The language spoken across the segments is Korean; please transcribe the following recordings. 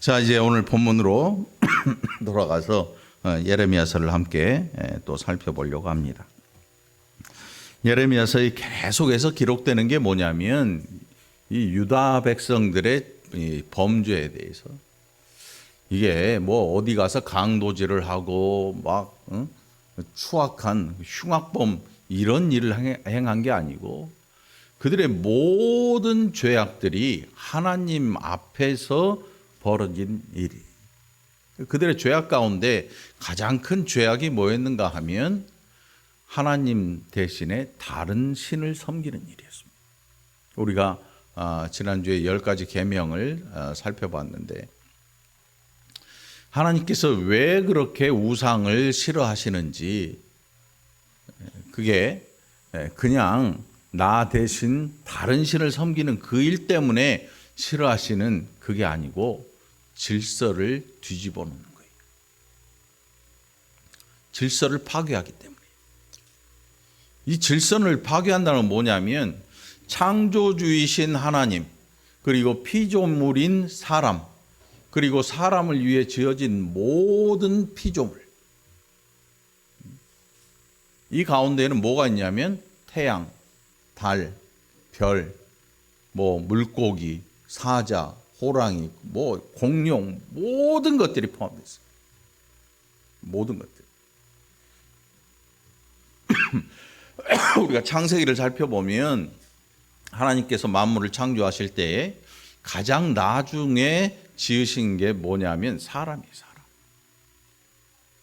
자, 이제 오늘 본문으로 돌아가서 예레미야서를 함께 또 살펴보려고 합니다. 예레미야서에 계속해서 기록되는 게 뭐냐면 이 유다 백성들의 이 범죄에 대해서, 이게 뭐 어디 가서 강도질을 하고 막 추악한 흉악범 이런 일을 행한 게 아니고, 그들의 모든 죄악들이 하나님 앞에서 벌어진 일이, 그들의 죄악 가운데 가장 큰 죄악이 뭐였는가 하면 하나님 대신에 다른 신을 섬기는 일이었습니다. 우리가 지난주에 10가지 계명을 살펴봤는데, 하나님께서 왜 그렇게 우상을 싫어하시는지, 그게 그냥 나 대신 다른 신을 섬기는 그 일 때문에 싫어하시는 그게 아니고 질서를 뒤집어 놓는 거예요. 질서를 파괴하기 때문에. 이 질서를 파괴한다는 건 뭐냐면, 창조주이신 하나님, 그리고 피조물인 사람, 그리고 사람을 위해 지어진 모든 피조물, 이 가운데에는 뭐가 있냐면 태양, 달, 별, 뭐 물고기, 사자, 호랑이, 뭐 공룡, 모든 것들이 포함되어 있어요. 모든 것들. 우리가 창세기를 살펴보면 하나님께서 만물을 창조하실 때에 가장 나중에 지으신 게 뭐냐면 사람이에요, 사람.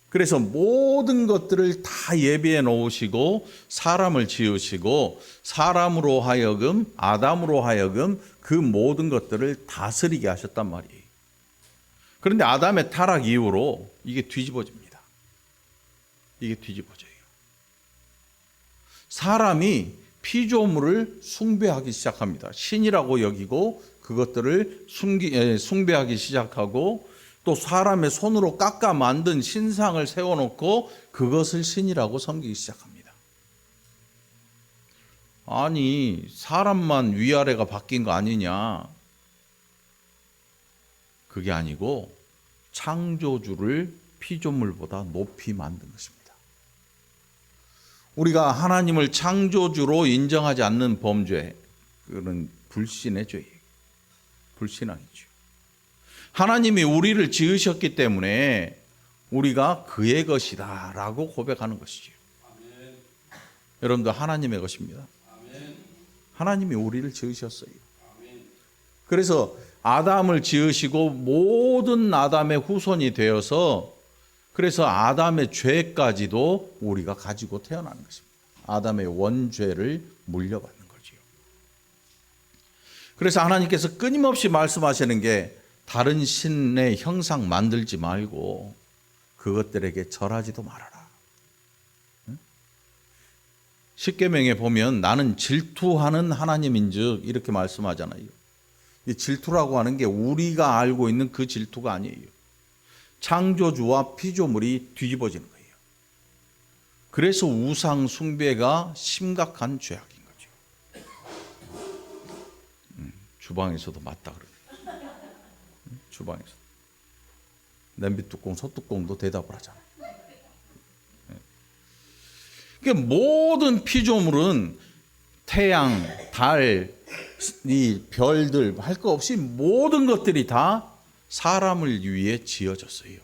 그래서 모든 것들을 다 예비해 놓으시고 사람을 지으시고, 사람으로 하여금, 아담으로 하여금 그 모든 것들을 다스리게 하셨단 말이에요. 그런데 아담의 타락 이후로 이게 뒤집어집니다. 이게 뒤집어져요. 사람이 피조물을 숭배하기 시작합니다. 신이라고 여기고 그것들을 숭배하기 시작하고, 또 사람의 손으로 깎아 만든 신상을 세워놓고 그것을 신이라고 섬기기 시작합니다. 아니, 사람만 위아래가 바뀐 거 아니냐? 그게 아니고 창조주를 피조물보다 높이 만든 것입니다. 우리가 하나님을 창조주로 인정하지 않는 범죄, 그건 불신의 죄예요. 불신앙이죠. 하나님이 우리를 지으셨기 때문에 우리가 그의 것이다 라고 고백하는 것이죠. 아멘. 여러분들, 하나님의 것입니다. 아멘. 하나님이 우리를 지으셨어요. 아멘. 그래서 아담을 지으시고 모든 아담의 후손이 되어서, 그래서 아담의 죄까지도 우리가 가지고 태어나는 것입니다. 아담의 원죄를 물려받는 거죠. 그래서 하나님께서 끊임없이 말씀하시는 게, 다른 신의 형상 만들지 말고 그것들에게 절하지도 말아라. 십계명에 보면 나는 질투하는 하나님인즉 이렇게 말씀하잖아요. 이 질투라고 하는 게 우리가 알고 있는 그 질투가 아니에요. 창조주와 피조물이 뒤집어지는 거예요. 그래서 우상 숭배가 심각한 죄악인 거죠. 주방에서도 맞다 그러네. 주방에서 냄비 뚜껑, 소뚜껑도 대답을 하잖아요. 그러니까 모든 피조물은 태양, 달, 이 별들 할 거 없이 모든 것들이 다 사람을 위해 지어졌어요.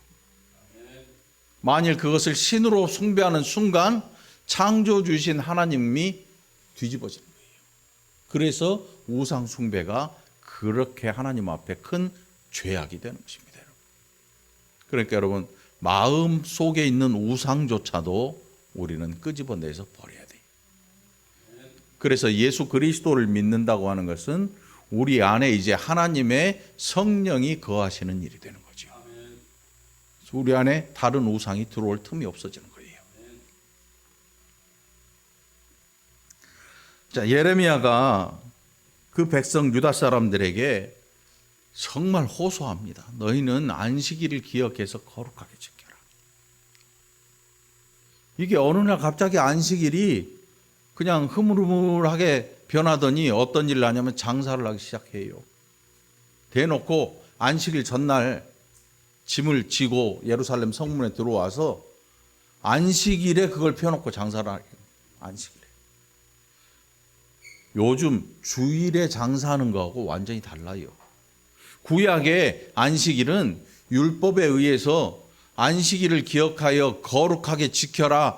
만일 그것을 신으로 숭배하는 순간 창조주신 하나님이 뒤집어지는 거예요. 그래서 우상 숭배가 그렇게 하나님 앞에 큰 죄악이 되는 것입니다. 그러니까 여러분, 마음 속에 있는 우상조차도 우리는 끄집어내서 버려야 돼요. 그래서 예수 그리스도를 믿는다고 하는 것은 우리 안에 이제 하나님의 성령이 거하시는 일이 되는 거죠. 우리 안에 다른 우상이 들어올 틈이 없어지는 거예요. 자, 예레미야가 그 백성 유다 사람들에게 정말 호소합니다. 너희는 안식일을 기억해서 거룩하게 지켜라. 이게 어느 날 갑자기 안식일이 그냥 흐물흐물하게 변하더니 어떤 일을 하냐면 장사를 하기 시작해요. 대놓고 안식일 전날 짐을 지고 예루살렘 성문에 들어와서 안식일에 그걸 펴놓고 장사를 하래요. 안식일에. 요즘 주일에 장사하는 거하고 완전히 달라요. 구약의 안식일은 율법에 의해서 안식일을 기억하여 거룩하게 지켜라.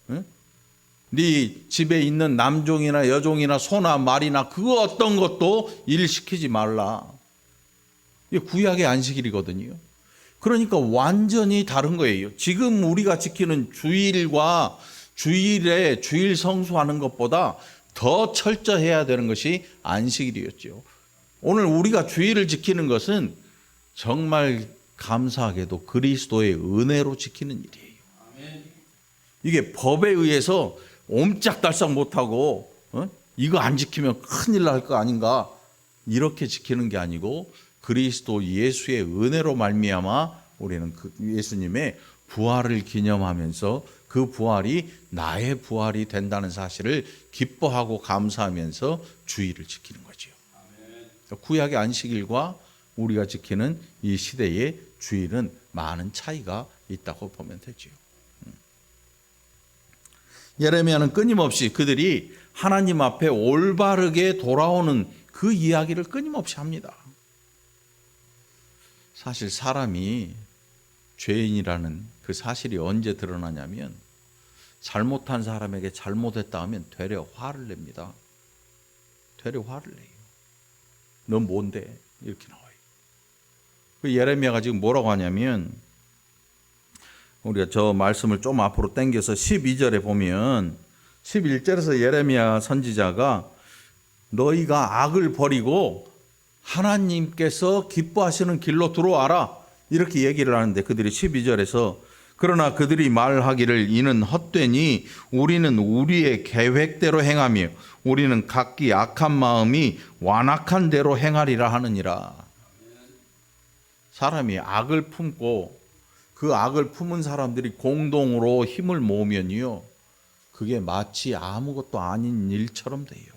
응? 네 집에 있는 남종이나 여종이나 소나 말이나 그 어떤 것도 일시키지 말라. 이게 구약의 안식일이거든요. 그러니까 완전히 다른 거예요. 지금 우리가 지키는 주일과 주일에 주일 성수하는 것보다 더 철저해야 되는 것이 안식일이었죠. 오늘 우리가 주일을 지키는 것은 정말 감사하게도 그리스도의 은혜로 지키는 일이에요. 이게 법에 의해서 옴짝달싹 못하고 이거 안 지키면 큰일 날 거 아닌가 이렇게 지키는 게 아니고 그리스도 예수의 은혜로 말미암아 우리는 그 예수님의 부활을 기념하면서 그 부활이 나의 부활이 된다는 사실을 기뻐하고 감사하면서 주일을 지키는 거죠. 구약의 안식일과 우리가 지키는 이 시대의 주일은 많은 차이가 있다고 보면 되죠. 예레미야는 끊임없이 그들이 하나님 앞에 올바르게 돌아오는 그 이야기를 끊임없이 합니다. 사실 사람이 죄인이라는 그 사실이 언제 드러나냐면 잘못한 사람에게 잘못했다 하면 되려 화를 냅니다. 되려 화를 내요. 넌 뭔데? 이렇게 나와요. 그 예레미야가 지금 뭐라고 하냐면 우리가 저 말씀을 좀 앞으로 당겨서 12절에 보면 11절에서 예레미야 선지자가 너희가 악을 버리고 하나님께서 기뻐하시는 길로 들어와라 이렇게 얘기를 하는데 그들이 12절에서 그러나 그들이 말하기를 이는 헛되니 우리는 우리의 계획대로 행하며 우리는 각기 악한 마음이 완악한 대로 행하리라 하느니라. 사람이 악을 품고 그 악을 품은 사람들이 공동으로 힘을 모으면요 그게 마치 아무것도 아닌 일처럼 돼요.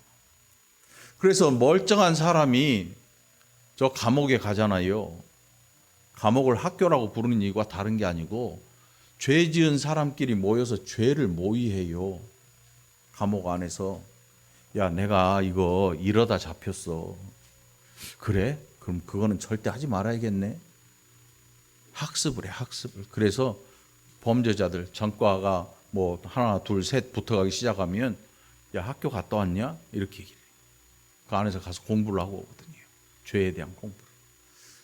그래서 멀쩡한 사람이 저 감옥에 가잖아요. 감옥을 학교라고 부르는 이유가 다른 게 아니고 죄 지은 사람끼리 모여서 죄를 모의해요. 감옥 안에서 야 내가 이거 이러다 잡혔어. 그래? 그럼 그거는 절대 하지 말아야겠네. 학습을 해, 학습을. 그래서 범죄자들 전과가 뭐 하나 둘 셋 붙어가기 시작하면 야 학교 갔다 왔냐? 이렇게 얘기를 해요. 그 안에서 가서 공부를 하고 오거든요. 죄에 대한 공부를.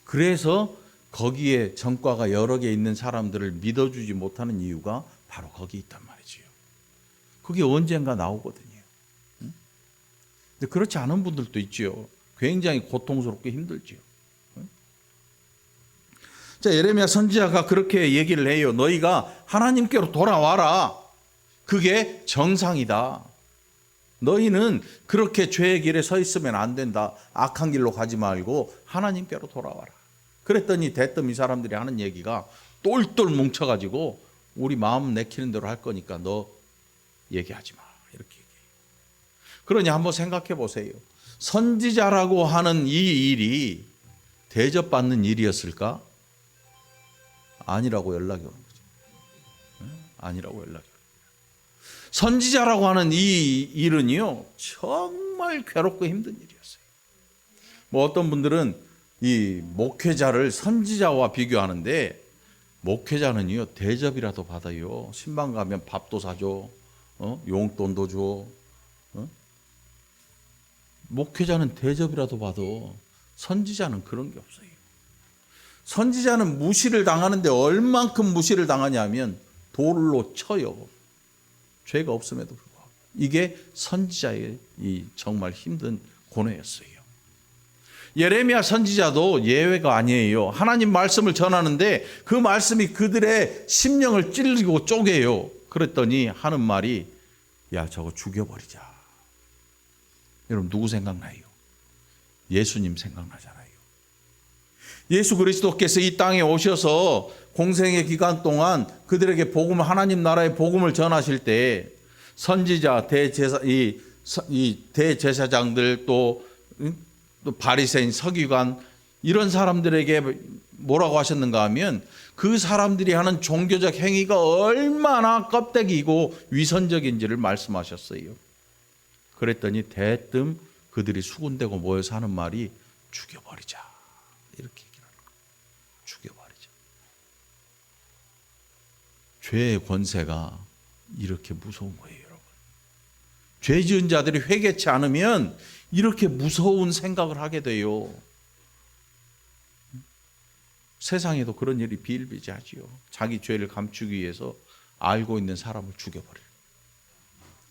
그래서 거기에 전과가 여러 개 있는 사람들을 믿어주지 못하는 이유가 바로 거기 있단 말이지요. 그게 언젠가 나오거든요. 근데 그렇지 않은 분들도 있지요. 굉장히 고통스럽게 힘들지요. 자, 예레미야 선지자가 그렇게 얘기를 해요. 너희가 하나님께로 돌아와라. 그게 정상이다. 너희는 그렇게 죄의 길에 서 있으면 안 된다. 악한 길로 가지 말고 하나님께로 돌아와라. 그랬더니 대뜸 이 사람들이 하는 얘기가 똘똘 뭉쳐가지고 우리 마음 내키는 대로 할 거니까 너 얘기하지 마. 이렇게 얘기해요. 그러니 한번 생각해 보세요. 선지자라고 하는 이 일이 대접받는 일이었을까? 아니라고 연락이 오는 거죠. 아니라고 연락이 오는 거예요. 선지자라고 하는 이 일은요 정말 괴롭고 힘든 일이었어요. 뭐 어떤 분들은 이 목회자를 선지자와 비교하는데 목회자는요 대접이라도 받아요. 신방 가면 밥도 사줘, 용돈도 줘. 목회자는 대접이라도 받아. 선지자는 그런 게 없어요. 선지자는 무시를 당하는데 얼만큼 무시를 당하냐면 돌로 쳐요. 죄가 없음에도 불구하고. 이게 선지자의 이 정말 힘든 고뇌였어요. 예레미야 선지자도 예외가 아니에요. 하나님 말씀을 전하는데 그 말씀이 그들의 심령을 찔리고 쪼개요. 그랬더니 하는 말이 야 저거 죽여버리자. 여러분 누구 생각나요? 예수님 생각나잖아요. 예수 그리스도께서 이 땅에 오셔서 공생의 기간 동안 그들에게 복음을 하나님 나라의 복음을 전하실 때 선지자 이 대제사장들 또 바리새인 서기관 이런 사람들에게 뭐라고 하셨는가 하면 그 사람들이 하는 종교적 행위가 얼마나 껍데기이고 위선적인지를 말씀하셨어요. 그랬더니 대뜸 그들이 수군대고 모여서 하는 말이 죽여버리자. 이렇게 얘기를 하는 거예요. 죽여버리자. 죄의 권세가 이렇게 무서운 거예요, 여러분. 죄 지은 자들이 회개치 않으면 이렇게 무서운 생각을 하게 돼요. 세상에도 그런 일이 비일비재하지요. 자기 죄를 감추기 위해서 알고 있는 사람을 죽여버려요.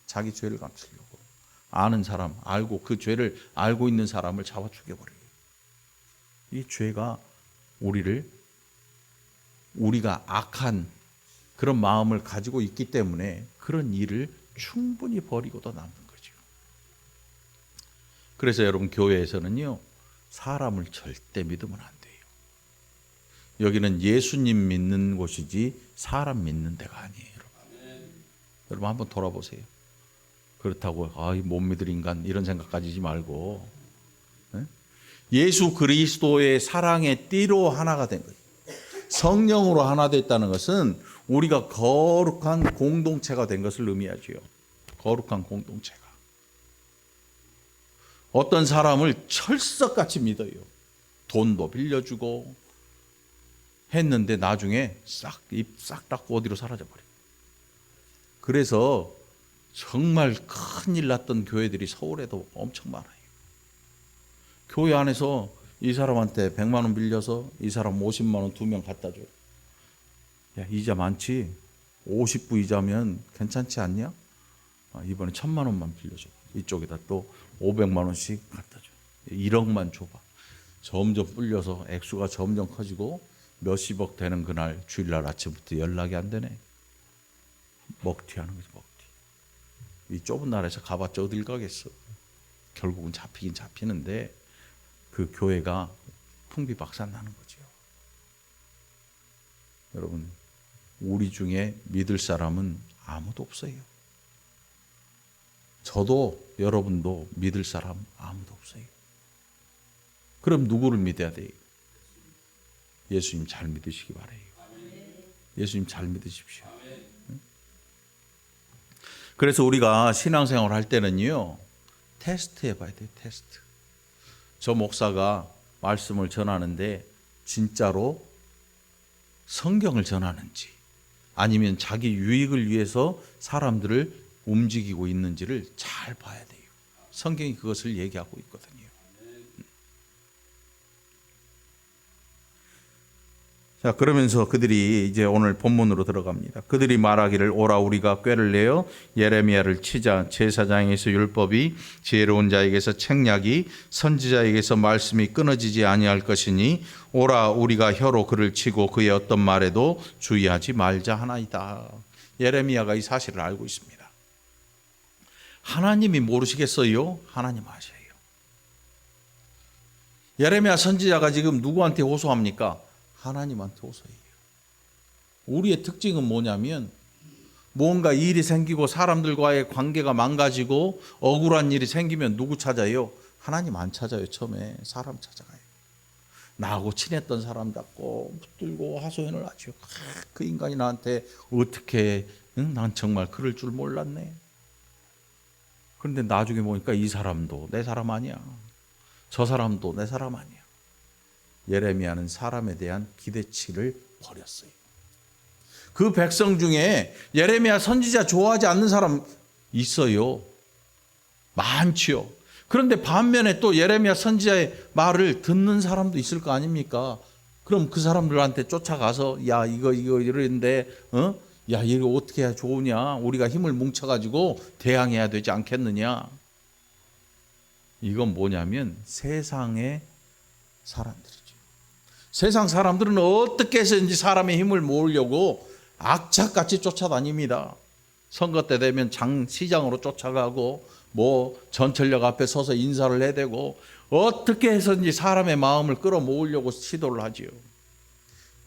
자기 죄를 감추려고 아는 사람, 알고 그 죄를 알고 있는 사람을 잡아 죽여버려요. 이 죄가 우리가 악한 그런 마음을 가지고 있기 때문에 그런 일을 충분히 버리고도 남는 거죠. 그래서 여러분, 교회에서는요, 사람을 절대 믿으면 안 돼요. 여기는 예수님 믿는 곳이지 사람 믿는 데가 아니에요. 여러분 한번 돌아보세요. 그렇다고 못 믿을 인간 이런 생각 가지지 말고, 예수 그리스도의 사랑의 띠로 하나가 된 거예요. 성령으로 하나 됐다는 것은 우리가 거룩한 공동체가 된 것을 의미하지요. 거룩한 공동체가. 어떤 사람을 철석같이 믿어요. 돈도 빌려주고 했는데 나중에 입 싹 닫고 어디로 사라져버려요. 그래서 정말 큰일 났던 교회들이 서울에도 엄청 많아요. 교회 안에서 이 사람한테 100만 원 빌려서 이 사람 50만 원 2명 갖다 줘요. 야, 이자 많지? 50부 이자면 괜찮지 않냐? 이번에 1000만 원만 빌려줘. 이쪽에다 또 500만 원씩 갖다 줘. 1억만 줘봐. 점점 불려서 액수가 점점 커지고 몇십억 되는 그날 주일날 아침부터 연락이 안 되네. 먹튀하는 거지, 먹튀. 이 좁은 나라에서 가봤자 어딜 가겠어. 결국은 잡히긴 잡히는데 그 교회가 풍비박산 나는 거죠. 여러분, 우리 중에 믿을 사람은 아무도 없어요. 저도 여러분도 믿을 사람 아무도 없어요. 그럼 누구를 믿어야 돼요? 예수님 잘 믿으시기 바라요. 예수님 잘 믿으십시오. 그래서 우리가 신앙생활을 할 때는요, 테스트 해봐야 돼요. 테스트. 저 목사가 말씀을 전하는데 진짜로 성경을 전하는지 아니면 자기 유익을 위해서 사람들을 움직이고 있는지를 잘 봐야 돼요. 성경이 그것을 얘기하고 있거든요. 자, 그러면서 그들이 이제 오늘 본문으로 들어갑니다. 그들이 말하기를 오라 우리가 꾀를 내어 예레미야를 치자. 제사장에게서 율법이, 지혜로운 자에게서 책략이, 선지자에게서 말씀이 끊어지지 아니할 것이니 오라 우리가 혀로 그를 치고 그의 어떤 말에도 주의하지 말자 하나이다. 예레미야가 이 사실을 알고 있습니다. 하나님이 모르시겠어요? 하나님 아셔요. 예레미야 선지자가 지금 누구한테 호소합니까? 하나님한테 호소해요. 우리의 특징은 뭐냐면 뭔가 일이 생기고 사람들과의 관계가 망가지고 억울한 일이 생기면 누구 찾아요? 하나님 안 찾아요. 처음에 사람 찾아가요. 나하고 친했던 사람 잡고 붙들고 하소연을 하죠. 그 인간이 나한테 어떻게, 난 정말 그럴 줄 몰랐네. 그런데 나중에 보니까 이 사람도 내 사람 아니야. 저 사람도 내 사람 아니야. 예레미야는 사람에 대한 기대치를 버렸어요. 그 백성 중에 예레미야 선지자 좋아하지 않는 사람 있어요. 많지요. 그런데 반면에 또 예레미야 선지자의 말을 듣는 사람도 있을 거 아닙니까? 그럼 그 사람들한테 쫓아가서 야 이거 이러는데 야 이거 어떻게 해야 좋으냐? 우리가 힘을 뭉쳐가지고 대항해야 되지 않겠느냐? 이건 뭐냐면 세상의 사람들이죠. 세상 사람들은 어떻게 해서든지 사람의 힘을 모으려고 악착같이 쫓아다닙니다. 선거 때 되면 시장으로 쫓아가고 전철역 앞에 서서 인사를 해대고 어떻게 해서든지 사람의 마음을 끌어모으려고 시도를 하지요.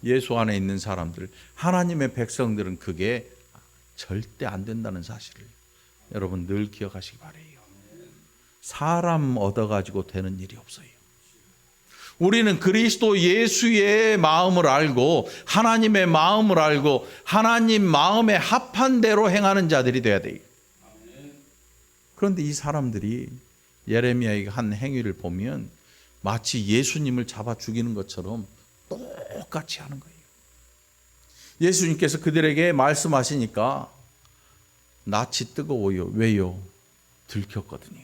예수 안에 있는 사람들, 하나님의 백성들은 그게 절대 안 된다는 사실을 여러분 늘 기억하시기 바라요. 사람 얻어가지고 되는 일이 없어요. 우리는 그리스도 예수의 마음을 알고 하나님의 마음을 알고 하나님 마음에 합한 대로 행하는 자들이 돼야 돼요. 그런데 이 사람들이 예레미야의 한 행위를 보면 마치 예수님을 잡아 죽이는 것처럼 똑같이 하는 거예요. 예수님께서 그들에게 말씀하시니까 낯이 뜨거워요. 왜요? 들켰거든요.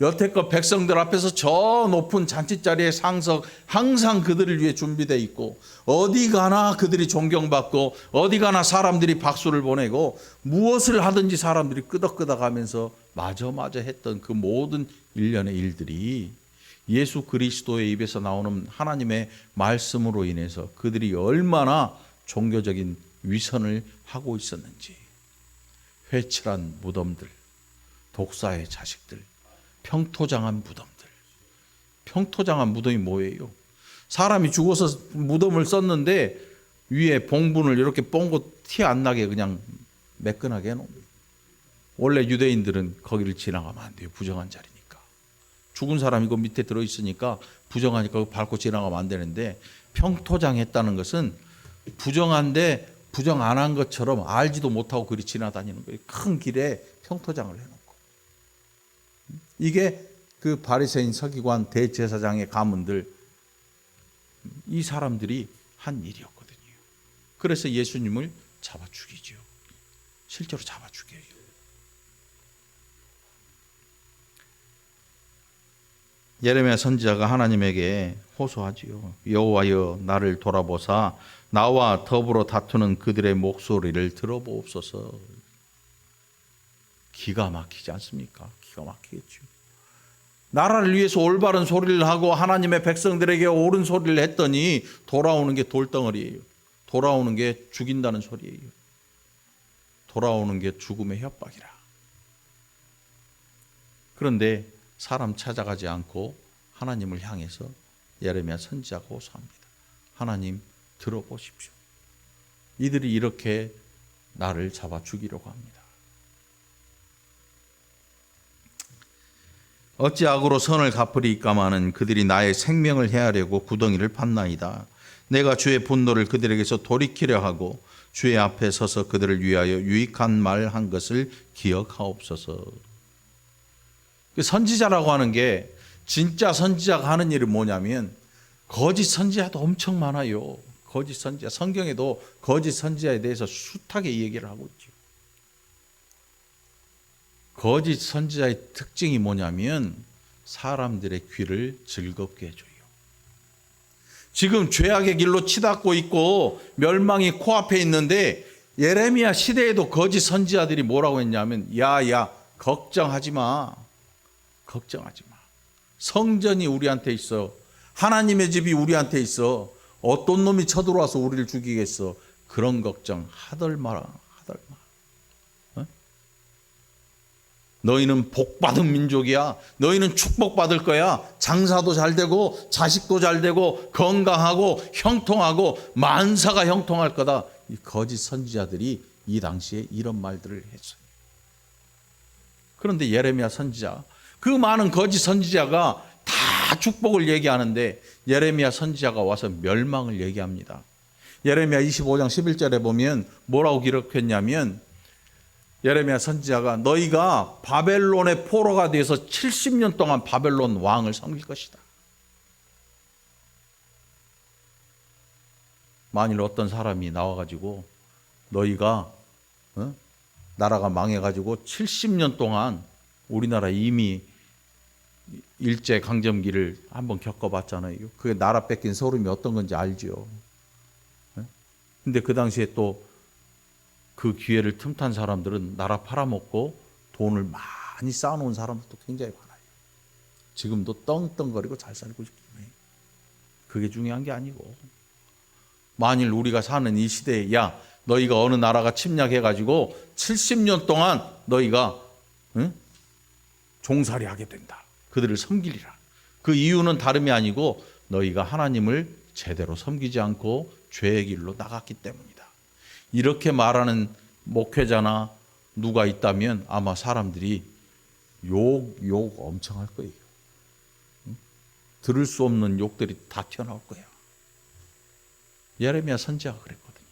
여태껏 백성들 앞에서 저 높은 잔치자리의 상석 항상 그들을 위해 준비되어 있고 어디 가나 그들이 존경받고 어디 가나 사람들이 박수를 보내고 무엇을 하든지 사람들이 끄덕끄덕하면서 마저 했던 그 모든 일련의 일들이 예수 그리스도의 입에서 나오는 하나님의 말씀으로 인해서 그들이 얼마나 종교적인 위선을 하고 있었는지, 회칠한 무덤들, 독사의 자식들, 평토장한 무덤들. 평토장한 무덤이 뭐예요? 사람이 죽어서 무덤을 썼는데 위에 봉분을 이렇게 뽕고 티 안 나게 그냥 매끈하게 해놓습니다. 원래 유대인들은 거기를 지나가면 안 돼요. 부정한 자리니까. 죽은 사람이 그 밑에 들어있으니까 부정하니까 밟고 지나가면 안 되는데, 평토장했다는 것은 부정한데 부정 안 한 것처럼 알지도 못하고 그리 지나다니는 거예요. 큰 길에 평토장을 해놓고. 이게 그 바리새인 서기관 대제사장의 가문들, 이 사람들이 한 일이었거든요. 그래서 예수님을 잡아 죽이죠. 실제로 잡아 죽여요. 예레미야 선지자가 하나님에게 호소하지요. 여호와여, 나를 돌아보사 나와 더불어 다투는 그들의 목소리를 들어보옵소서. 기가 막히지 않습니까? 기가 막히겠죠. 나라를 위해서 올바른 소리를 하고 하나님의 백성들에게 옳은 소리를 했더니 돌아오는 게 돌덩어리예요. 돌아오는 게 죽인다는 소리예요. 돌아오는 게 죽음의 협박이라. 그런데 사람 찾아가지 않고 하나님을 향해서 예레미야 선지자가 호소합니다. 하나님 들어보십시오. 이들이 이렇게 나를 잡아 죽이려고 합니다. 어찌 악으로 선을 갚으리까마는 그들이 나의 생명을 해하려고 구덩이를 팠나이다. 내가 주의 분노를 그들에게서 돌이키려 하고 주의 앞에 서서 그들을 위하여 유익한 말 한 것을 기억하옵소서. 선지자라고 하는 게, 진짜 선지자가 하는 일은 뭐냐면, 거짓 선지자도 엄청 많아요. 거짓 선지자, 성경에도 거짓 선지자에 대해서 숱하게 얘기를 하고 있죠. 거짓 선지자의 특징이 뭐냐면 사람들의 귀를 즐겁게 해줘요. 지금 죄악의 길로 치닫고 있고 멸망이 코앞에 있는데, 예레미야 시대에도 거짓 선지자들이 뭐라고 했냐면, 야야 걱정하지 마. 걱정하지 마. 성전이 우리한테 있어. 하나님의 집이 우리한테 있어. 어떤 놈이 쳐들어와서 우리를 죽이겠어. 그런 걱정 하덜 마라. 너희는 복받은 민족이야. 너희는 축복받을 거야. 장사도 잘 되고 자식도 잘 되고 건강하고 형통하고 만사가 형통할 거다. 이 거짓 선지자들이 이 당시에 이런 말들을 했어요. 그런데 예레미야 선지자, 그 많은 거짓 선지자가 다 축복을 얘기하는데 예레미야 선지자가 와서 멸망을 얘기합니다. 예레미야 25장 11절에 보면 뭐라고 기록했냐면, 예레미야 선지자가 너희가 바벨론의 포로가 돼서 70년 동안 바벨론 왕을 섬길 것이다. 만일 어떤 사람이 나와가지고 너희가 나라가 망해가지고 70년 동안, 우리나라 이미 일제강점기를 한번 겪어봤잖아요. 그게 나라 뺏긴 서름이 어떤 건지 알죠. 근데 그 당시에 또 그 기회를 틈탄 사람들은 나라 팔아먹고 돈을 많이 쌓아놓은 사람들도 굉장히 많아요. 지금도 떵떵거리고 잘 살고 있기 때문에 그게 중요한 게 아니고, 만일 우리가 사는 이 시대에 야 너희가 어느 나라가 침략해가지고 70년 동안 너희가 종살이 하게 된다. 그들을 섬기리라. 그 이유는 다름이 아니고 너희가 하나님을 제대로 섬기지 않고 죄의 길로 나갔기 때문이다. 이렇게 말하는 목회자나 누가 있다면 아마 사람들이 욕 엄청 할 거예요. 들을 수 없는 욕들이 다 튀어나올 거야. 예레미야 선지자가 그랬거든요.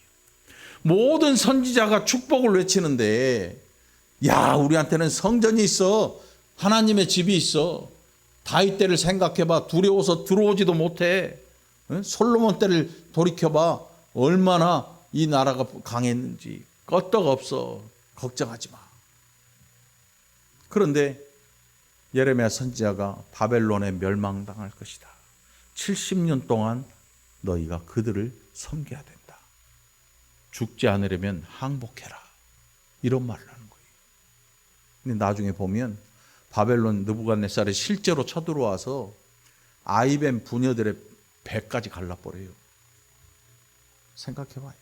모든 선지자가 축복을 외치는데, 야, 우리한테는 성전이 있어. 하나님의 집이 있어. 다윗 때를 생각해봐. 두려워서 들어오지도 못해. 솔로몬 때를 돌이켜봐. 얼마나 이 나라가 강했는지. 끄떡없어. 걱정하지 마. 그런데 예레미야 선지자가 바벨론에 멸망당할 것이다. 70년 동안 너희가 그들을 섬겨야 된다. 죽지 않으려면 항복해라. 이런 말을 하는 거예요. 근데 나중에 보면 바벨론 느부갓네살이 실제로 쳐들어와서 아이벤 부녀들의 배까지 갈라버려요. 생각해봐요.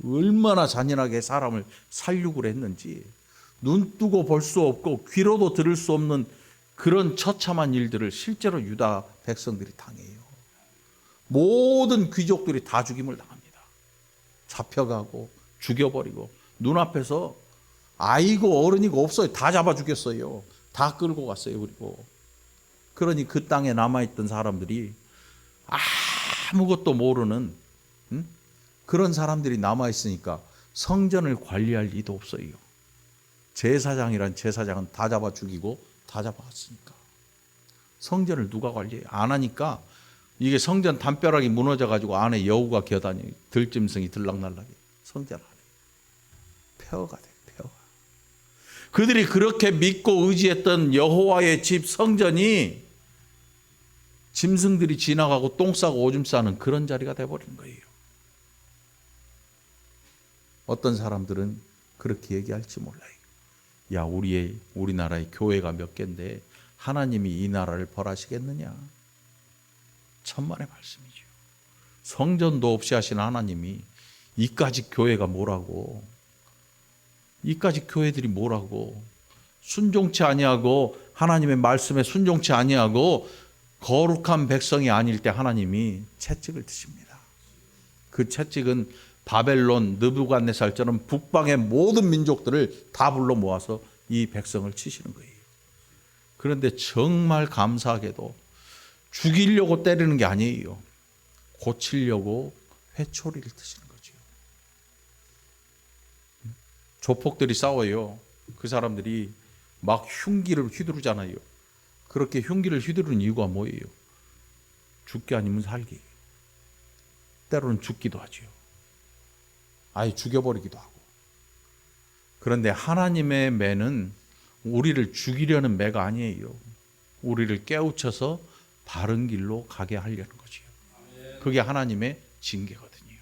얼마나 잔인하게 사람을 살육을 했는지. 눈 뜨고 볼 수 없고 귀로도 들을 수 없는 그런 처참한 일들을 실제로 유다 백성들이 당해요. 모든 귀족들이 다 죽임을 당합니다. 잡혀가고 죽여버리고 눈앞에서 아이고 어른이고 없어요. 다 잡아 죽였어요. 다 끌고 갔어요. 그리고 그러니 그 땅에 남아있던 사람들이 아무것도 모르는 그런 사람들이 남아있으니까 성전을 관리할 리도 없어요. 제사장이란 제사장은 다 잡아 죽이고 다 잡아갔으니까 성전을 누가 관리해요? 안 하니까 이게 성전 담벼락이 무너져가지고 안에 여우가 기어다니 들짐승이 들락날락해. 성전 안에 폐허가 돼. 폐허가. 그들이 그렇게 믿고 의지했던 여호와의 집 성전이 짐승들이 지나가고 똥 싸고 오줌 싸는 그런 자리가 돼버린 거예요. 어떤 사람들은 그렇게 얘기할지 몰라요. 야, 우리나라의 교회가 몇 개인데 하나님이 이 나라를 벌하시겠느냐? 천만의 말씀이죠. 성전도 없이 하신 하나님이 이까지 교회가 뭐라고, 이까지 교회들이 뭐라고, 순종치 아니하고 하나님의 말씀에 순종치 아니하고 거룩한 백성이 아닐 때 하나님이 채찍을 드십니다. 그 채찍은 바벨론 느부갓네살처럼 북방의 모든 민족들을 다 불러 모아서 이 백성을 치시는 거예요. 그런데 정말 감사하게도 죽이려고 때리는 게 아니에요. 고치려고 회초리를 드시는 거죠. 조폭들이 싸워요. 그 사람들이 막 흉기를 휘두르잖아요. 그렇게 흉기를 휘두르는 이유가 뭐예요? 죽기 아니면 살기. 때로는 죽기도 하죠. 아예 죽여버리기도 하고. 그런데 하나님의 매는 우리를 죽이려는 매가 아니에요. 우리를 깨우쳐서 바른 길로 가게 하려는 거지요. 그게 하나님의 징계거든요.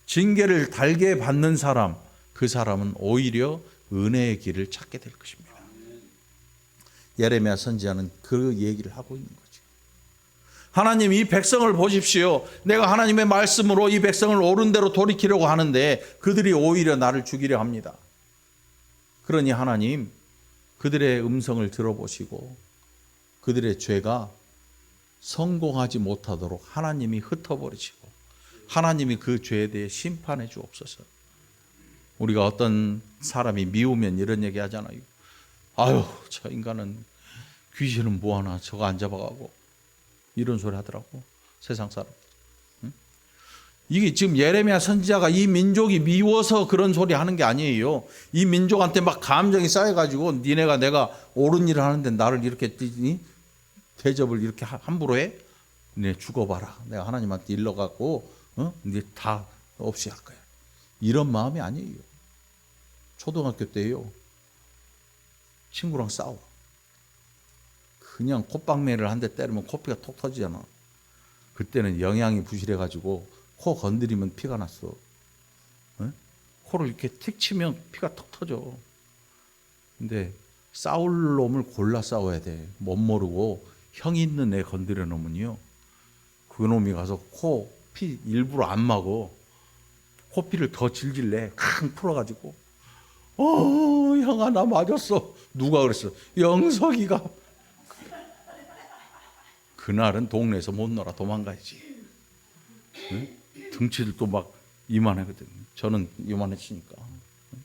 징계를 달게 받는 사람, 그 사람은 오히려 은혜의 길을 찾게 될 것입니다. 예레미야 선지자는 그 얘기를 하고 있는 거죠. 하나님, 이 백성을 보십시오. 내가 하나님의 말씀으로 이 백성을 옳은 대로 돌이키려고 하는데 그들이 오히려 나를 죽이려 합니다. 그러니 하나님, 그들의 음성을 들어보시고 그들의 죄가 성공하지 못하도록 하나님이 흩어버리시고 하나님이 그 죄에 대해 심판해 주옵소서. 우리가 어떤 사람이 미우면 이런 얘기 하잖아요. 아유, 저 인간은 귀신은 뭐하나 저거 안 잡아가고 이런 소리 하더라고, 세상 사람들. 이게 지금 예레미야 선지자가 이 민족이 미워서 그런 소리 하는 게 아니에요. 이 민족한테 막 감정이 쌓여가지고 니네가 내가 옳은 일을 하는데 나를 이렇게 대접을 이렇게 함부로 해? 네, 죽어봐라. 내가 하나님한테 일러갖고 이제 다 없이 할 거야. 이런 마음이 아니에요. 초등학교 때요, 친구랑 싸워. 그냥 콧방매를 한 대 때리면 코피가 톡 터지잖아. 그때는 영양이 부실해가지고 코 건드리면 피가 났어. 코를 이렇게 틱 치면 피가 톡 터져. 근데 싸울 놈을 골라 싸워야 돼. 못 모르고 형 있는 애 건드려 놓으면요, 그 놈이 가서 코 피 일부러 안 막어. 코피를 더 질질 내. 캉 풀어가지고 형아 나 맞았어. 누가 그랬어? 영석이가. 그날은 동네에서 못 놀아. 도망가야지. 응? 등치들도 막 이만하거든. 저는 이만해지니까,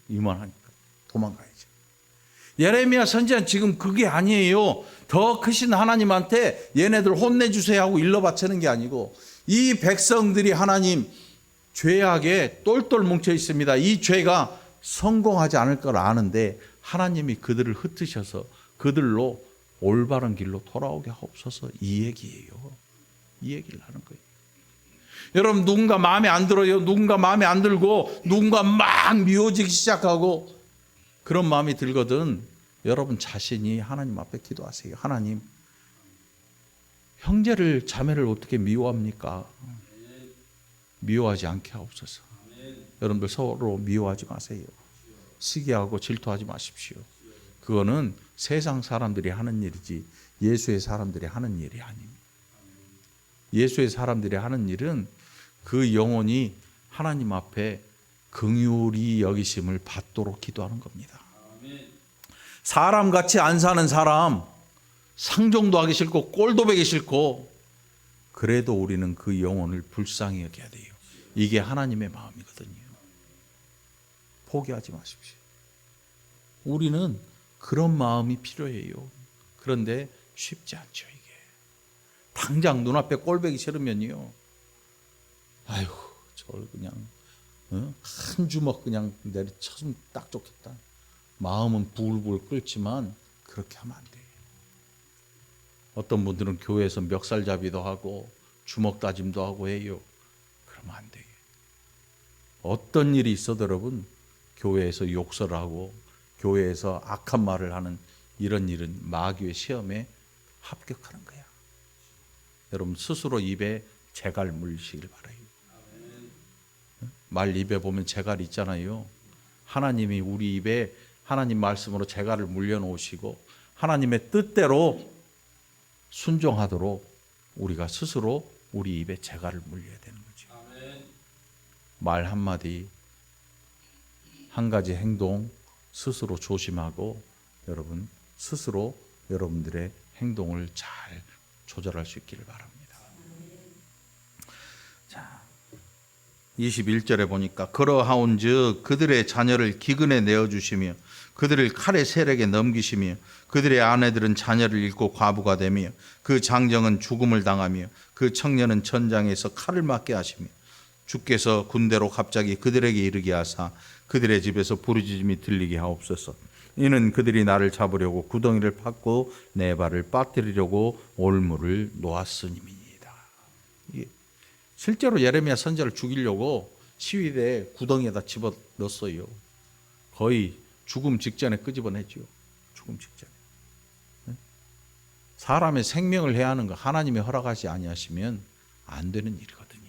이만하니까 도망가야지. 예레미야 선지자는 지금 그게 아니에요. 더 크신 하나님한테 얘네들 혼내주세요 하고 일러 바치는 게 아니고, 이 백성들이 하나님 죄악에 똘똘 뭉쳐 있습니다. 이 죄가 성공하지 않을 걸 아는데 하나님이 그들을 흩으셔서 그들로 올바른 길로 돌아오게 하옵소서, 이 얘기예요. 이 얘기를 하는 거예요. 여러분, 누군가 마음에 안 들어요. 누군가 마음에 안 들고 누군가 막 미워지기 시작하고 그런 마음이 들거든, 여러분 자신이 하나님 앞에 기도하세요. 하나님, 형제를 자매를 어떻게 미워합니까? 미워하지 않게 하옵소서. 여러분들 서로 미워하지 마세요. 시기하고 질투하지 마십시오. 그거는 세상 사람들이 하는 일이지 예수의 사람들이 하는 일이 아닙니다. 예수의 사람들이 하는 일은 그 영혼이 하나님 앞에 긍휼히 여기심을 받도록 기도하는 겁니다. 사람같이 안 사는 사람, 상종도 하기 싫고 꼴도 보기 싫고, 그래도 우리는 그 영혼을 불쌍히 여겨야 돼요. 이게 하나님의 마음이거든요. 포기하지 마십시오. 우리는 그런 마음이 필요해요. 그런데 쉽지 않죠, 이게. 당장 눈앞에 꼴보기 싫으면요, 아이고, 저걸 그냥 한 주먹 그냥 내리쳐주면 딱 좋겠다. 마음은 부글부글 끓지만 그렇게 하면 안 돼요. 어떤 분들은 교회에서 멱살잡이도 하고 주먹 다짐도 하고 해요. 그러면 안 돼요. 어떤 일이 있어도 여러분, 교회에서 욕설을 하고 교회에서 악한 말을 하는 이런 일은 마귀의 시험에 합격하는 거야. 여러분 스스로 입에 재갈 물리시길 바라요. 말 입에 보면 재갈이 있잖아요. 하나님이 우리 입에 하나님 말씀으로 재갈을 물려놓으시고 하나님의 뜻대로 순종하도록 우리가 스스로 우리 입에 재갈을 물려야 되는 거죠. 말 한마디, 한 가지 행동 스스로 조심하고 여러분 스스로 여러분들의 행동을 잘 조절할 수 있기를 바랍니다. 자, 21절에 보니까 그러하온즉 그들의 자녀를 기근에 내어주시며 그들을 칼의 세력에 넘기시며 그들의 아내들은 자녀를 잃고 과부가 되며 그 장정은 죽음을 당하며 그 청년은 전장에서 칼을 맞게 하시며 주께서 군대로 갑자기 그들에게 이르게 하사 그들의 집에서 부르짖음이 들리게 하옵소서. 이는 그들이 나를 잡으려고 구덩이를 팠고 내 발을 빠뜨리려고 올무를 놓았으님이니이다. 실제로 예레미야 선지자를 죽이려고 시위대에 구덩이에다 집어넣었어요. 거의 죽음 직전에 끄집어냈죠. 죽음 직전에. 사람의 생명을 해야 하는 거 하나님이 허락하지 아니하시면 안 되는 일이거든요.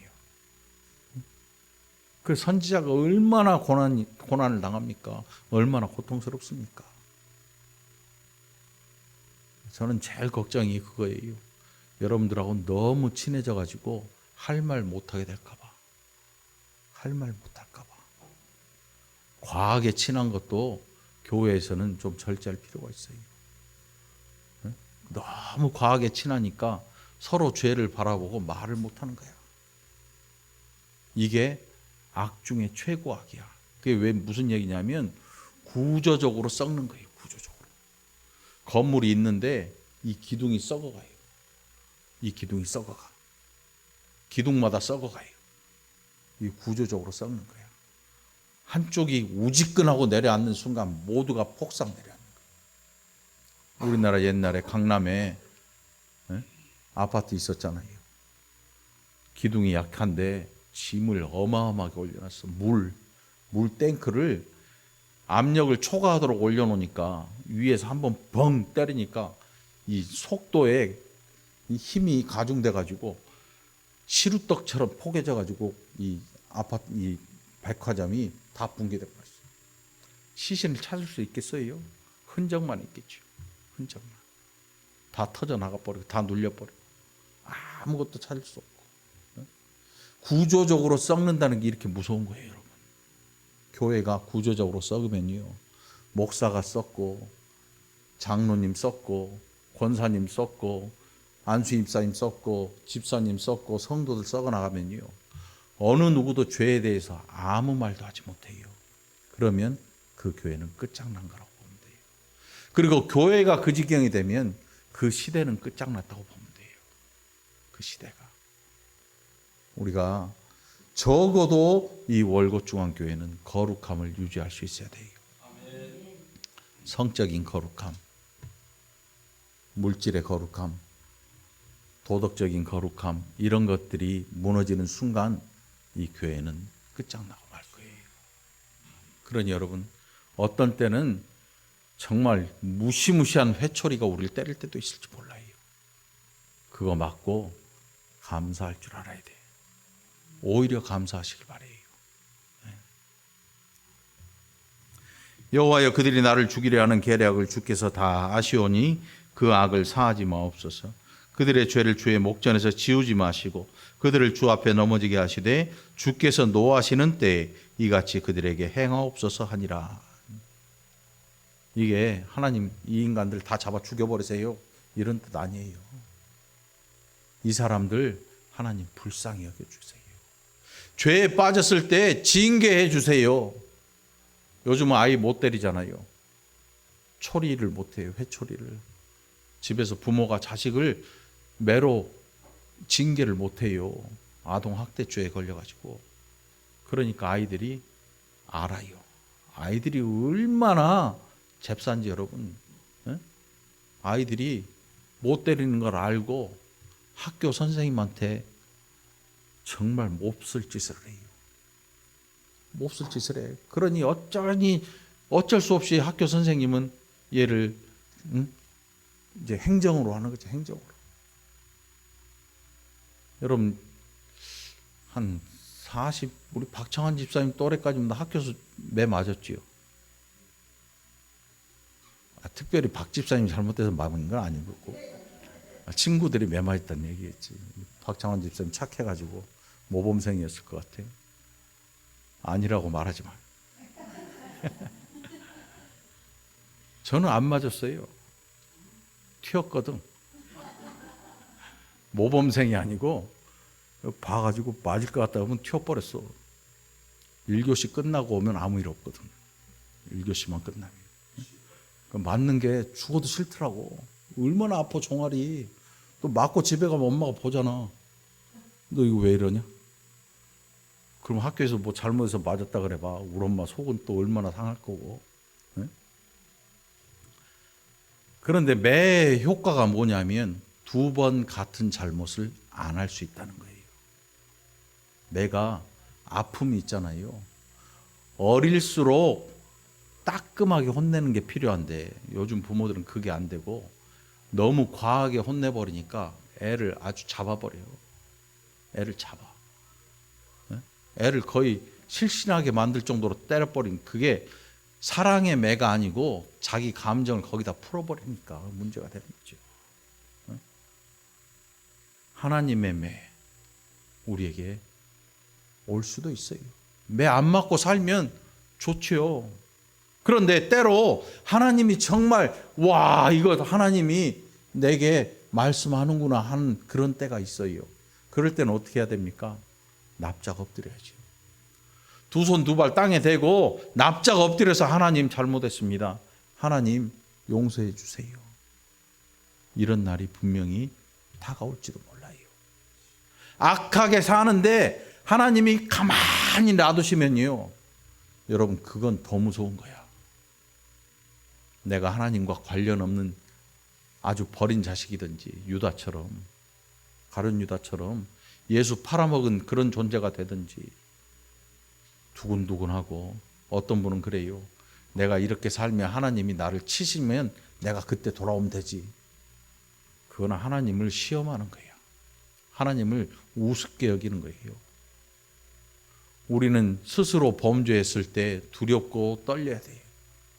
그 선지자가 얼마나 고난을 당합니까? 얼마나 고통스럽습니까? 저는 제일 걱정이 그거예요. 여러분들하고 너무 친해져 가지고 할 말 못하게 될까 봐. 할 말 못할까 봐. 과하게 친한 것도 교회에서는 좀 절제할 필요가 있어요. 너무 과하게 친하니까 서로 죄를 바라보고 말을 못하는 거야. 이게 악 중에 최고 악이야. 그게 왜 무슨 얘기냐면 구조적으로 썩는 거예요. 구조적으로. 건물이 있는데 이 기둥이 썩어가요. 이 기둥이 썩어가. 기둥마다 썩어가요. 이 구조적으로 썩는 거야. 한쪽이 우지끈하고 내려앉는 순간 모두가 폭삭 내려앉는 거야. 우리나라 옛날에 강남에 아파트 있었잖아요. 기둥이 약한데 짐을 어마어마하게 올려놨어. 물 탱크를 압력을 초과하도록 올려놓으니까 위에서 한번 벙 때리니까 이 속도에 이 힘이 가중돼 가지고 시루떡처럼 포개져 가지고 이 아파트 이 백화점이 다 붕괴돼 버렸어요. 시신을 찾을 수 있겠어요? 흔적만 있겠죠. 흔적만. 다 터져 나가 버리고 다 눌려 버리고 아무것도 찾을 수 없고. 구조적으로 썩는다는 게 이렇게 무서운 거예요, 여러분. 교회가 구조적으로 썩으면요, 목사가 썩고 장로님 썩고 권사님 썩고 안수임사님 썩고 집사님 썩고 성도들 썩어 나가면요, 어느 누구도 죄에 대해서 아무 말도 하지 못해요. 그러면 그 교회는 끝장난 거라고 보면 돼요. 그리고 교회가 그 지경이 되면 그 시대는 끝장났다고 보면 돼요. 그 시대가. 우리가 적어도 이 월곶중앙교회는 거룩함을 유지할 수 있어야 돼요. 성적인 거룩함, 물질의 거룩함, 도덕적인 거룩함, 이런 것들이 무너지는 순간 이 교회는 끝장나고 말 거예요. 그러니 여러분, 어떤 때는 정말 무시무시한 회초리가 우리를 때릴 때도 있을지 몰라요. 그거 맞고 감사할 줄 알아야 돼. 오히려 감사하시길 바래요. 여호와여, 그들이 나를 죽이려 하는 계략을 주께서 다 아시오니 그 악을 사하지 마옵소서. 그들의 죄를 주의 목전에서 지우지 마시고 그들을 주 앞에 넘어지게 하시되 주께서 노하시는 때에 이같이 그들에게 행하옵소서 하니라. 이게 하나님 이 인간들 다 잡아 죽여버리세요 이런 뜻 아니에요. 이 사람들 하나님 불쌍히 여겨주세요. 죄에 빠졌을 때 징계해 주세요. 요즘은 아이 못 때리잖아요. 초리를 못해요. 회초리를. 집에서 부모가 자식을 매로 징계를 못해요. 아동학대죄에 걸려가지고. 그러니까 아이들이 알아요. 아이들이 얼마나 잽싼지 여러분. 아이들이 못 때리는 걸 알고 학교 선생님한테 정말 몹쓸 짓을 해요. 몹쓸 짓을 해요. 그러니 어쩔 수 없이 학교 선생님은 얘를 이제 행정으로 하는 거죠. 행정으로. 여러분 한 40 우리 박창환 집사님 또래까지면 학교에서 매 맞았지요. 특별히 박 집사님이 잘못돼서 맞은 건 아니고 친구들이 매 맞았다는 얘기겠지. 박창환 집사님 착해가지고 모범생이었을 것 같아요. 아니라고 말하지 마. 저는 안 맞았어요. 튀었거든. 모범생이 아니고 봐가지고 맞을 것 같다 하면 튀어버렸어. 1교시 끝나고 오면 아무 일 없거든. 1교시만 끝나면. 맞는 게 죽어도 싫더라고. 얼마나 아파 종아리. 또 맞고 집에 가면 엄마가 보잖아. 너 이거 왜 이러냐? 그럼 학교에서 뭐 잘못해서 맞았다 그래 봐. 우리 엄마 속은 또 얼마나 상할 거고. 네? 그런데 매 효과가 뭐냐면 2번 같은 잘못을 안 할 수 있다는 거예요. 내가 아픔이 있잖아요. 어릴수록 따끔하게 혼내는 게 필요한데 요즘 부모들은 그게 안 되고 너무 과하게 혼내버리니까 애를 아주 잡아버려요. 애를 잡아. 애를 거의 실신하게 만들 정도로 때려버린 그게 사랑의 매가 아니고 자기 감정을 거기다 풀어버리니까 문제가 되는 거죠. 하나님의 매 우리에게 올 수도 있어요. 매 안 맞고 살면 좋지요. 그런데 때로 하나님이 정말 와 이거 하나님이 내게 말씀하는구나 하는 그런 때가 있어요. 그럴 때는 어떻게 해야 됩니까? 납작 엎드려야죠. 2손 2발 땅에 대고 납작 엎드려서 하나님 잘못했습니다. 하나님 용서해 주세요. 이런 날이 분명히 다가올지도 몰라요. 악하게 사는데 하나님이 가만히 놔두시면요. 여러분 그건 더 무서운 거야. 내가 하나님과 관련 없는 아주 버린 자식이든지 유다처럼 가룟 유다처럼 예수 팔아먹은 그런 존재가 되든지 두근두근하고 어떤 분은 그래요. 내가 이렇게 살면 하나님이 나를 치시면 내가 그때 돌아오면 되지. 그건 하나님을 시험하는 거예요. 하나님을 우습게 여기는 거예요. 우리는 스스로 범죄했을 때 두렵고 떨려야 돼요.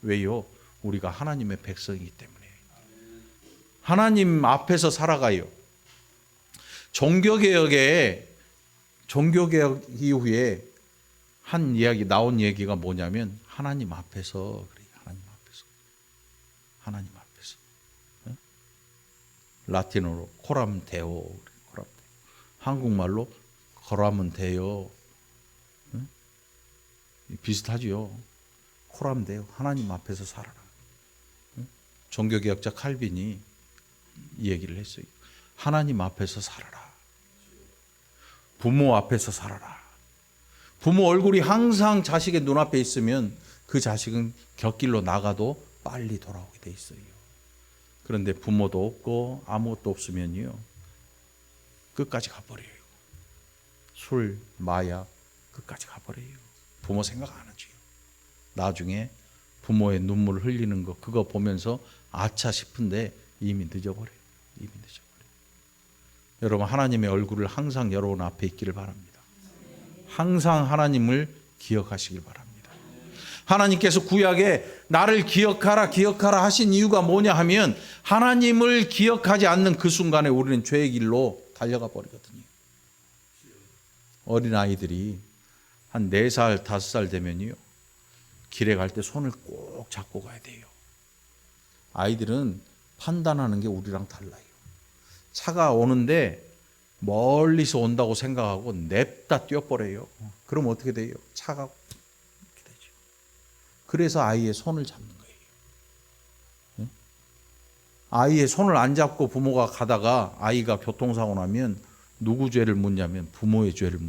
왜요? 우리가 하나님의 백성이기 때문에. 하나님 앞에서 살아가요. 종교개혁 이후에 나온 얘기가 뭐냐면 하나님 앞에서 그래요. 하나님 앞에서. 라틴어로 코람 데오. 한국말로 거라면 돼요. 비슷하지요. 코람 데오. 하나님 앞에서 살아라. 종교개혁자 칼빈이 이 얘기를 했어요. 하나님 앞에서 살아라. 부모 앞에서 살아라. 부모 얼굴이 항상 자식의 눈앞에 있으면 그 자식은 곁길로 나가도 빨리 돌아오게 돼 있어요. 그런데 부모도 없고 아무것도 없으면요, 끝까지 가버려요. 술, 마약, 끝까지 가버려요. 부모 생각 안 하지요. 나중에 부모의 눈물 흘리는 거 그거 보면서 아차 싶은데 이미 늦어버려요. 이미 늦어버려요. 여러분, 하나님의 얼굴을 항상 여러분 앞에 있기를 바랍니다. 항상 하나님을 기억하시길 바랍니다. 하나님께서 구약에 나를 기억하라 기억하라 하신 이유가 뭐냐 하면 하나님을 기억하지 않는 그 순간에 우리는 죄의 길로 달려가 버리거든요. 어린아이들이 한 4살, 5살 되면요, 길에 갈 때 손을 꼭 잡고 가야 돼요. 아이들은 판단하는 게 우리랑 달라요. 차가 오는데 멀리서 온다고 생각하고 냅다 뛰어버려요. 그럼 어떻게 돼요? 차가 이렇게 되죠. 그래서 아이의 손을 잡는 거예요. 아이의 손을 안 잡고 부모가 가다가 아이가 교통사고 나면 누구 죄를 묻냐면 부모의 죄를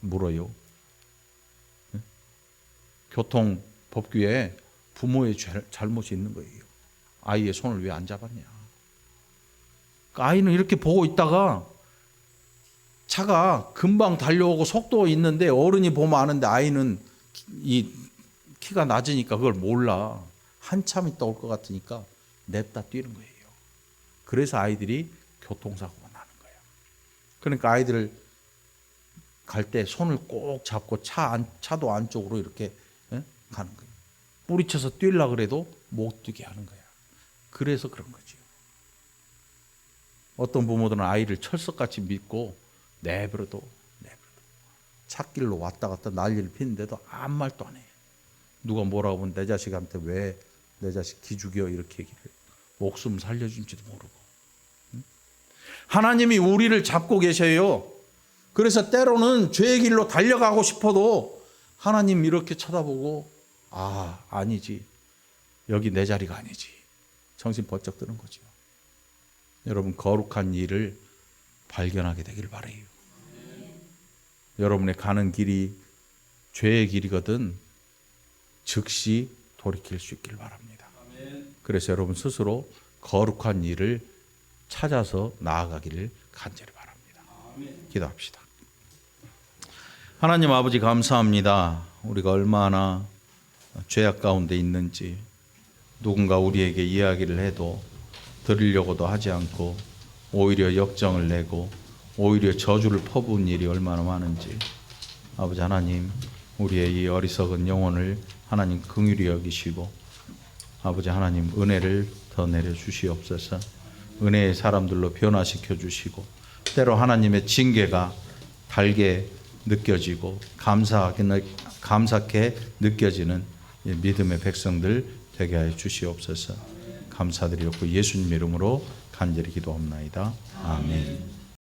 물어요. 교통법규에 부모의 잘못이 있는 거예요. 아이의 손을 왜 안 잡았냐. 아이는 이렇게 보고 있다가 차가 금방 달려오고 속도 있는데 어른이 보면 아는데 아이는 이 키가 낮으니까 그걸 몰라. 한참 있다 올 것 같으니까 냅다 뛰는 거예요. 그래서 아이들이 교통사고가 나는 거예요. 그러니까 아이들을 갈 때 손을 꼭 잡고 차도 안쪽으로 이렇게 가는 거예요. 뿌리쳐서 뛰려고 그래도 못 뛰게 하는 거야. 그래서 그런 거죠. 어떤 부모들은 아이를 철석같이 믿고 내버려도 찻길로 왔다 갔다 난리를 피는데도 아무 말도 안 해요. 누가 뭐라고 하면 내 자식한테 왜 내 자식 기죽여 이렇게 얘기를 해요. 목숨 살려준지도 모르고. 하나님이 우리를 잡고 계셔요. 그래서 때로는 죄의 길로 달려가고 싶어도 하나님 이렇게 쳐다보고 아니지. 여기 내 자리가 아니지. 정신 번쩍 드는 거죠. 여러분, 거룩한 일을 발견하게 되길 바라요. 여러분의 가는 길이 죄의 길이거든 즉시 돌이킬 수 있기를 바랍니다. 그래서 여러분 스스로 거룩한 일을 찾아서 나아가기를 간절히 바랍니다. 기도합시다. 하나님 아버지, 감사합니다. 우리가 얼마나 죄악 가운데 있는지 누군가 우리에게 이야기를 해도 들으려고도 하지 않고 오히려 역정을 내고 오히려 저주를 퍼부은 일이 얼마나 많은지, 아버지 하나님, 우리의 이 어리석은 영혼을 하나님 긍휼히 여기시고 아버지 하나님, 은혜를 더 내려주시옵소서. 은혜의 사람들로 변화시켜 주시고 때로 하나님의 징계가 달게 느껴지고 감사케 느껴지는 믿음의 백성들 되게 하여 주시옵소서. 감사드리옵고 예수님 이름으로 간절히 기도합나이다. 아멘.